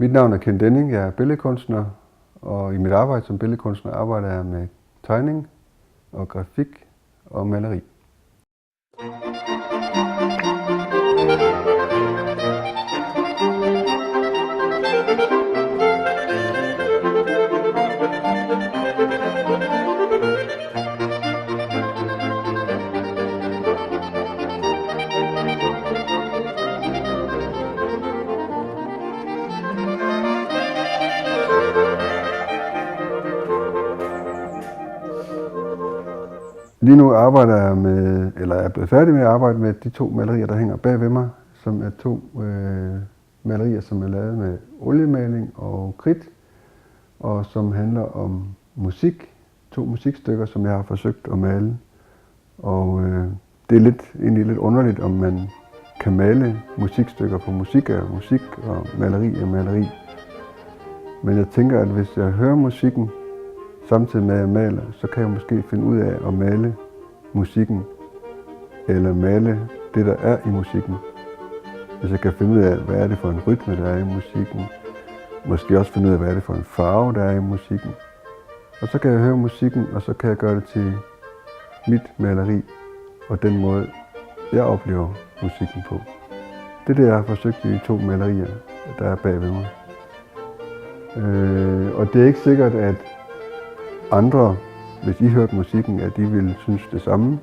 Mit navn er Denning. Jeg er billedkunstner, og i mit arbejde som billedkunstner arbejder jeg med tegning og grafik og maleri. Lige nu arbejder jeg med, eller er blevet færdig med at arbejde med de 2 malerier, der hænger bag ved mig, som er 2 malerier, som er lavet med oliemaling og kridt, og som handler om musik. 2 musikstykker, som jeg har forsøgt at male. Og det er egentlig lidt underligt, om man kan male musikstykker, for musik er musik, og maleri er maleri. Men jeg tænker, at hvis jeg hører musikken, samtidig med at jeg maler, så kan jeg måske finde ud af at male musikken, eller male det, der er i musikken. Hvis jeg kan finde ud af, hvad er det for en rytme, der er i musikken. Måske også finde ud af, hvad er det for en farve, der er i musikken. Og så kan jeg høre musikken, og så kan jeg gøre det til mit maleri, og den måde, jeg oplever musikken på. Det er det, jeg har forsøgt i de 2 malerier, der er bag ved mig. Og det er ikke sikkert, at andre, hvis I hørte musikken, at de ville synes det samme.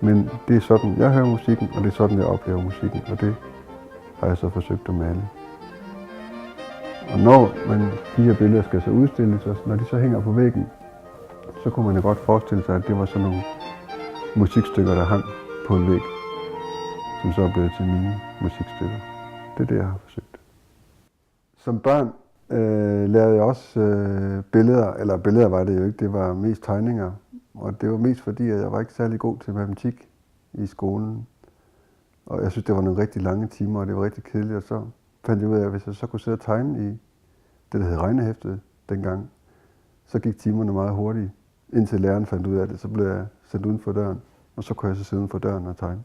Men det er sådan, jeg hører musikken, og det er sådan, jeg oplever musikken. Og det har jeg så forsøgt at male. Og når de her billeder skal så udstilles, og når de så hænger på væggen, så kunne man jo godt forestille sig, at det var sådan nogle musikstykker, der hang på en væg, som så er blevet til mine musikstykker. Det er det, jeg har forsøgt. Som barn lavede jeg også billeder, eller billeder var det jo ikke, det var mest tegninger. Og det var mest fordi, at jeg var ikke særlig god til matematik i skolen. Og jeg synes, det var nogle rigtig lange timer, og det var rigtig kedeligt. Og så fandt jeg ud af, at hvis jeg så kunne sidde og tegne i det, der hed regnehæftet dengang, så gik timerne meget hurtigt. Indtil læreren fandt ud af det, så blev jeg sendt uden for døren. Og så kunne jeg så sidde uden for døren og tegne.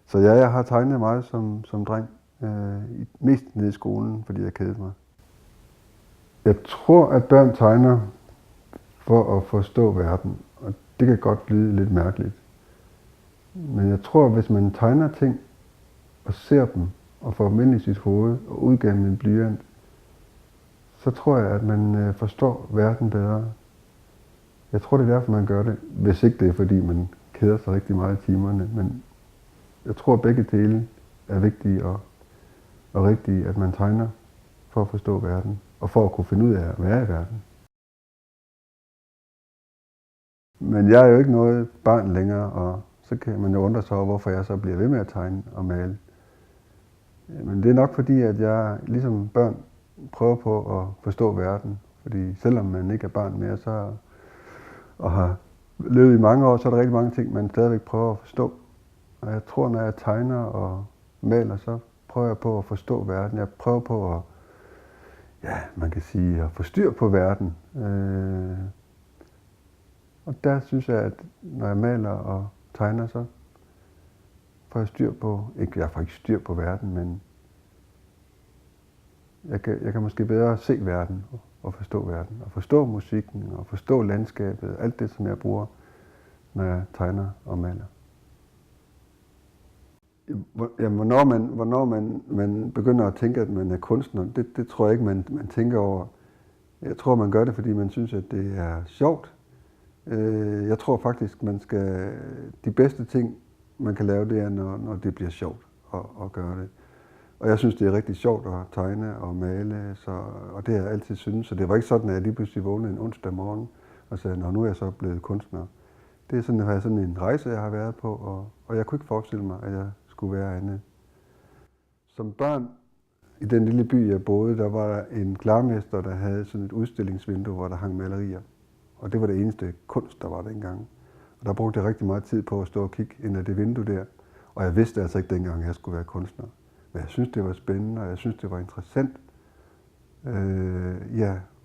Så ja, jeg har tegnet meget som dreng. Mest nede i skolen, fordi jeg kedede mig. Jeg tror, at børn tegner for at forstå verden, og det kan godt lyde lidt mærkeligt. Men jeg tror, at hvis man tegner ting og ser dem og får dem ind i sit hoved og ud gennem en blyant, så tror jeg, at man forstår verden bedre. Jeg tror, det er derfor, man gør det, hvis ikke det er, fordi man keder sig rigtig meget i timerne. Men jeg tror, at begge dele er vigtige og rigtige, at man tegner for at forstå verden og for at kunne finde ud af at være i verden. Men jeg er jo ikke noget barn længere, og så kan man jo undre sig over, hvorfor jeg så bliver ved med at tegne og male. Men det er nok fordi, at jeg ligesom børn prøver på at forstå verden. Fordi selvom man ikke er barn mere, så og har levet i mange år, så er der rigtig mange ting, man stadigvæk prøver at forstå. Og jeg tror, når jeg tegner og maler, så prøver jeg på at forstå verden. Jeg prøver på at, man kan sige, at få styr på verden. Og der synes jeg, at når jeg maler og tegner, så får jeg styr på, jeg får ikke styr på verden, men jeg kan måske bedre se verden og forstå verden. Og forstå musikken og forstå landskabet, alt det, som jeg bruger, når jeg tegner og maler. Hvornår man begynder at tænke, at man er kunstner, det tror jeg ikke, man tænker over. Jeg tror, man gør det, fordi man synes, at det er sjovt. Jeg tror faktisk, de bedste ting, man kan lave, det er, når det bliver sjovt at gøre det. Og jeg synes, det er rigtig sjovt at tegne og male, og det har jeg altid syntes. Så det var ikke sådan, at jeg lige pludselig vågnede en onsdag morgen og sagde, nu er jeg så blevet kunstner. Det er sådan en rejse, jeg har været på, og jeg kunne ikke forestille mig, at jeg skulle være andet. Som barn, i den lille by, jeg boede, der var der en klarmester, der havde sådan et udstillingsvindue, hvor der hang malerier. Og det var det eneste kunst, der var dengang. Og der brugte jeg rigtig meget tid på at stå og kigge ind ad det vindue der. Og jeg vidste altså ikke dengang, at jeg skulle være kunstner. Men jeg synes, det var spændende, og jeg synes, det var interessant.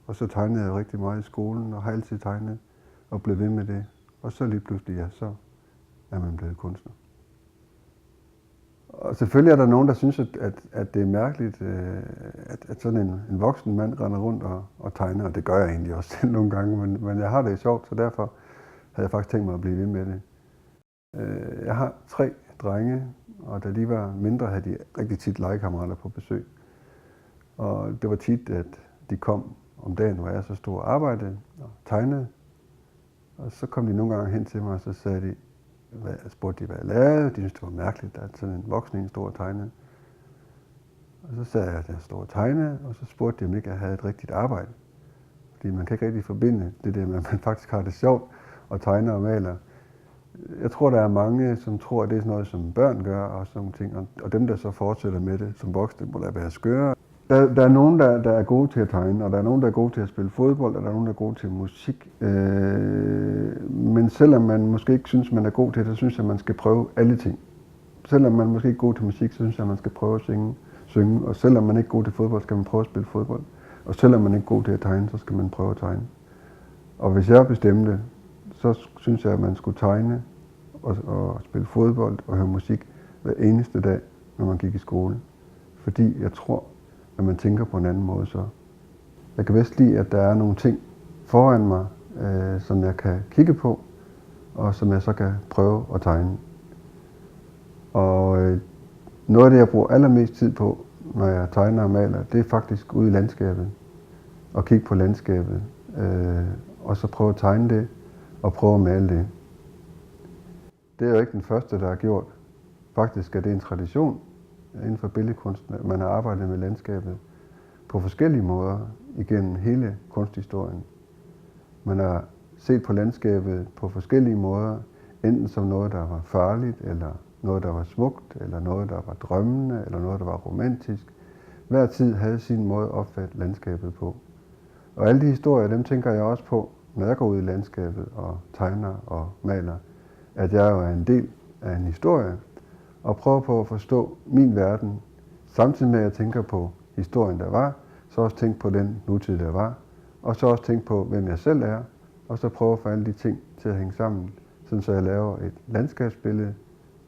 Og så tegnede jeg rigtig meget i skolen, og har altid tegnet og blev ved med det. Og så lige pludselig, så er man blevet kunstner. Og selvfølgelig er der nogen, der synes, at det er mærkeligt, at sådan en voksen mand render rundt og tegner, og det gør jeg egentlig også selv nogle gange, men jeg har det sjovt, så derfor havde jeg faktisk tænkt mig at blive ved med det. Jeg har 3 drenge, og da de var mindre, havde de rigtig tit legekammerater på besøg. Og det var tit, at de kom om dagen, hvor jeg så stod og arbejdede og tegnede. Og så kom de nogle gange hen til mig, og så sagde de, spurgte de, hvad jeg lavede. De syntes, det var mærkeligt, at sådan en voksen stod og tegnede. Og så sagde jeg, at jeg stod og tegnede, og så spurgte de, om ikke jeg havde et rigtigt arbejde. Fordi man kan ikke rigtig forbinde det der med, at man faktisk har det sjovt og tegner og maler. Jeg tror, der er mange, som tror, at det er sådan noget, som børn gør og sådan ting. Og dem, der så fortsætter med det som voksne, må da være skøre. Der er nogen, der er gode til at tegne, og der er nogen, der er gode til at spille fodbold, og der er nogen, der er gode til musik. Men selvom man måske ikke synes, man er god til det, så synes jeg, man skal prøve alle ting. Selvom man måske ikke er god til musik, så synes jeg, man skal prøve at synge. Og selvom man ikke er god til fodbold, skal man prøve at spille fodbold. Og selvom man ikke er god til at tegne, så skal man prøve at tegne. Og hvis jeg bestemte, så synes jeg, at man skulle tegne og spille fodbold og høre musik hver eneste dag, når man gik i skole. Fordi jeg tror, at man tænker på en anden måde så. Jeg kan bedst lide, at der er nogle ting foran mig, som jeg kan kigge på, og som jeg så kan prøve at tegne. Og noget af det, jeg bruger allermest tid på, når jeg tegner og maler, det er faktisk ude i landskabet. Og kigge på landskabet. Og så prøve at tegne det, og prøve at male det. Det er jo ikke den første, der har gjort. Faktisk er det en tradition inden for billedkunsten, at man har arbejdet med landskabet på forskellige måder igennem hele kunsthistorien. Man har set på landskabet på forskellige måder, enten som noget, der var farligt, eller noget, der var smukt, eller noget, der var drømmende, eller noget, der var romantisk. Hver tid havde sin måde at opfatte landskabet på. Og alle de historier, dem tænker jeg også på, når jeg går ud i landskabet og tegner og maler, at jeg jo er en del af en historie, og prøver på at forstå min verden, samtidig med at jeg tænker på historien, der var, så også tænke på den nutid, der var, og så også tænke på, hvem jeg selv er, og så prøve at få alle de ting til at hænge sammen, sådan så jeg laver et landskabsbillede,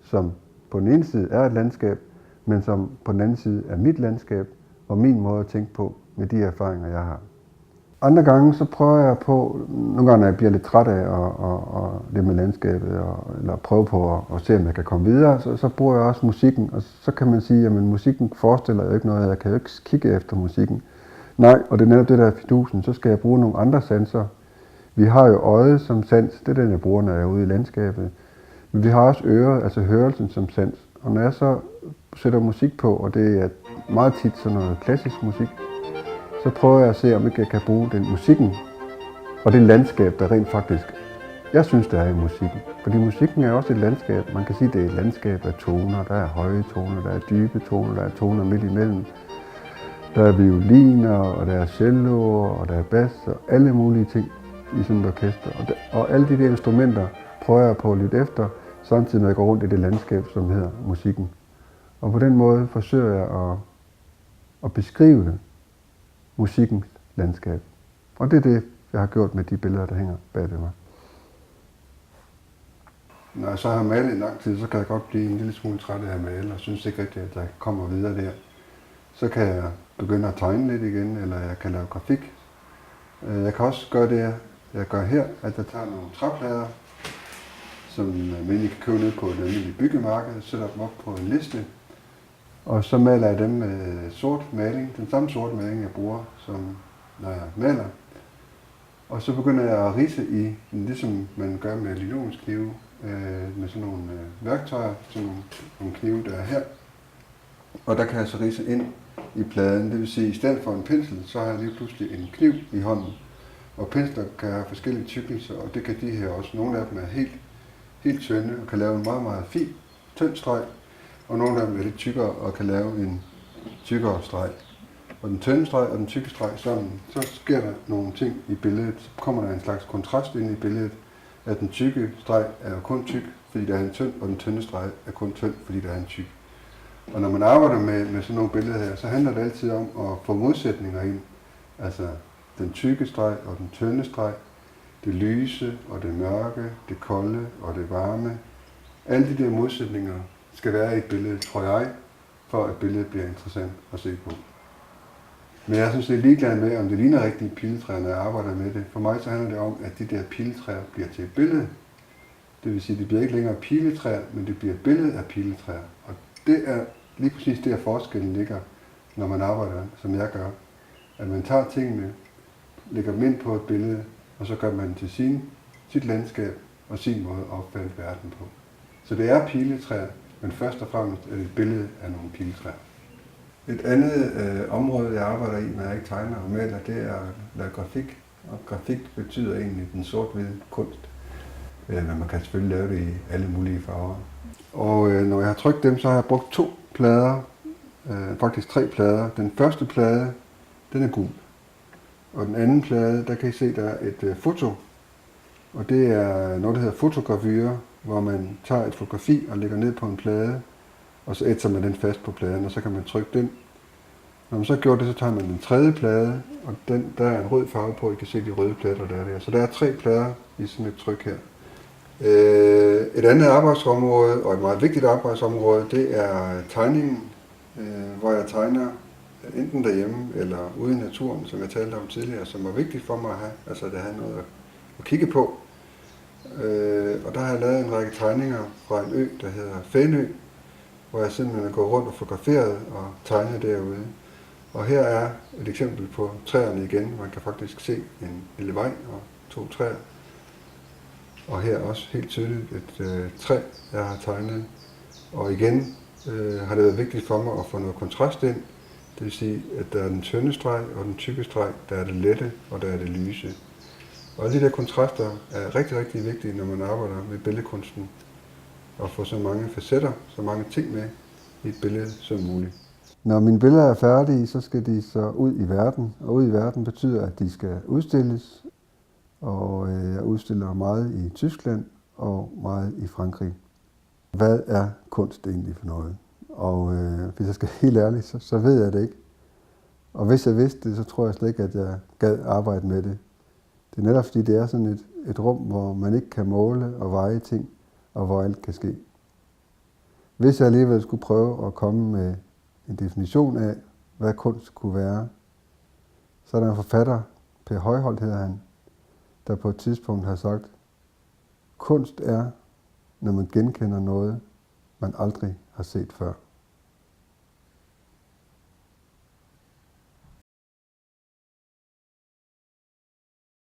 som på den ene side er et landskab, men som på den anden side er mit landskab, og min måde at tænke på med de erfaringer, jeg har. Andre gange så prøver jeg på, nogle gange når jeg bliver lidt træt af og det med landskabet, eller prøve på at se, om jeg kan komme videre, så bruger jeg også musikken, og så kan man sige, at musikken forestiller jo ikke noget, jeg kan jo ikke kigge efter musikken. Nej, og det er netop det, der er fidusen, så skal jeg bruge nogle andre sanser. Vi har jo øjet som sans, det er den, jeg bruger, når jeg er ude i landskabet. Men vi har også øret, altså hørelsen som sans. Og når jeg så sætter musik på, og det er meget tit sådan noget klassisk musik, så prøver jeg at se, om ikke jeg kan bruge den musikken og det landskab, der rent faktisk, jeg synes, der er i musikken. Fordi musikken er også et landskab. Man kan sige, det er et landskab af toner. Der er høje toner, der er dybe toner, der er toner midt imellem. Der er violiner, og der er celloer, og der er bas, og alle mulige ting i sådan et orkester. Og alle de der instrumenter prøver jeg på at lytte efter, samtidig med at jeg går rundt i det landskab, som hedder musikken. Og på den måde forsøger jeg at beskrive musikkens landskab. Og det er det, jeg har gjort med de billeder, der hænger bag ved mig. Når jeg så har malet i lang tid, så kan jeg godt blive en lille smule træt af at male, og synes ikke rigtigt, at jeg kommer videre der. Så kan jeg begynde at tegne lidt igen, eller jeg kan lave grafik. Jeg kan også gøre det, jeg gør her, at jeg tager nogle træplader, som man kan købe ned på et almindeligt byggemarked, sætter dem op på en liste, og så maler jeg dem med sort maling, den samme sorte maling, jeg bruger, som når jeg maler. Og så begynder jeg at ridse i, ligesom man gør med linoleumsknive, med sådan nogle værktøjer, sådan nogle knive, der er her. Og der kan jeg så ridse ind i pladen, det vil sige, at i stedet for en pensel, så har jeg lige pludselig en kniv i hånden. Og pensler kan have forskellige tykkelser, og det kan de her også. Nogle af dem er helt tynde og kan lave en meget, meget fin, tynd streg. Og nogle af dem er lidt tykkere og kan lave en tykkere streg. Og den tynde streg og den tykke streg sammen, så sker der nogle ting i billedet. Så kommer der en slags kontrast ind i billedet, at den tykke streg er jo kun tyk, fordi der er en tynd, og den tynde streg er kun tynd, fordi der er en tyk. Og når man arbejder med sådan nogle billeder her, så handler det altid om at få modsætninger ind. Altså den tykke streg og den tynde streg, det lyse og det mørke, det kolde og det varme. Alle de der modsætninger skal være i et billede, tror jeg, for at billedet bliver interessant at se på. Men jeg synes, det er ligeglad med, om det ligner rigtige piletræer, når jeg arbejder med det. For mig så handler det om, at de der piletræer bliver til et billede. Det vil sige, at det bliver ikke længere piletræer, men det bliver et billede af piletræer. Og det er lige præcis der forskellen ligger, når man arbejder, som jeg gør. At man tager tingene, lægger dem ind på et billede, og så gør man til sit landskab og sin måde at opfatte verden på. Så det er piletræer, men først og fremmest er det et billede af nogle piletræer. Et andet område, jeg arbejder i, når jeg ikke tegner og maler, det er at lave grafik. Og grafik betyder egentlig den sort-hvide kunst. Men man kan selvfølgelig lave det i alle mulige farver. Og når jeg har trykt dem, så har jeg brugt 2 plader, faktisk 3 plader. Den første plade, den er gul. Og den anden plade, der kan I se, der er et foto. Og det er noget, der hedder fotogravyre, hvor man tager et fotografi og lægger ned på en plade, og så ætser man den fast på pladen, og så kan man trykke den. Når man så gjort det, så tager man den tredje plade, og der er en rød farve på, I kan se de røde plader, der er der. Så der er 3 plader i sådan et tryk her. Et andet arbejdsområde, og et meget vigtigt arbejdsområde, det er tegningen, hvor jeg tegner enten derhjemme eller ude i naturen, som jeg talte om tidligere, som var vigtigt for mig at have, altså at have noget at kigge på. Og der har jeg lavet en række tegninger fra en ø, der hedder Fænø, hvor jeg simpelthen er gået rundt og fotograferet og tegnet derude. Og her er et eksempel på træerne igen. Man kan faktisk se en lille vej og 2 træer. Og her også helt tydeligt et træ, jeg har tegnet. Og igen har det været vigtigt for mig at få noget kontrast ind. Det vil sige, at der er den tynde streg og den tykke streg, der er det lette og der er det lyse. Og alle de der kontraster er rigtig, rigtig vigtige, når man arbejder med billedkunsten. At få så mange facetter, så mange ting med i et billede som muligt. Når mine billeder er færdige, så skal de så ud i verden. Og ud i verden betyder, at de skal udstilles. Og jeg udstiller meget i Tyskland og meget i Frankrig. Hvad er kunst egentlig for noget? Og hvis jeg skal være helt ærlig, så ved jeg det ikke. Og hvis jeg vidste det, så tror jeg slet ikke, at jeg gad arbejde med det. Det er netop fordi, det er sådan et rum, hvor man ikke kan måle og veje ting, og hvor alt kan ske. Hvis jeg alligevel skulle prøve at komme med en definition af, hvad kunst kunne være, så er der en forfatter, Per Højholt hedder han, der på et tidspunkt har sagt, kunst er, når man genkender noget, man aldrig har set før.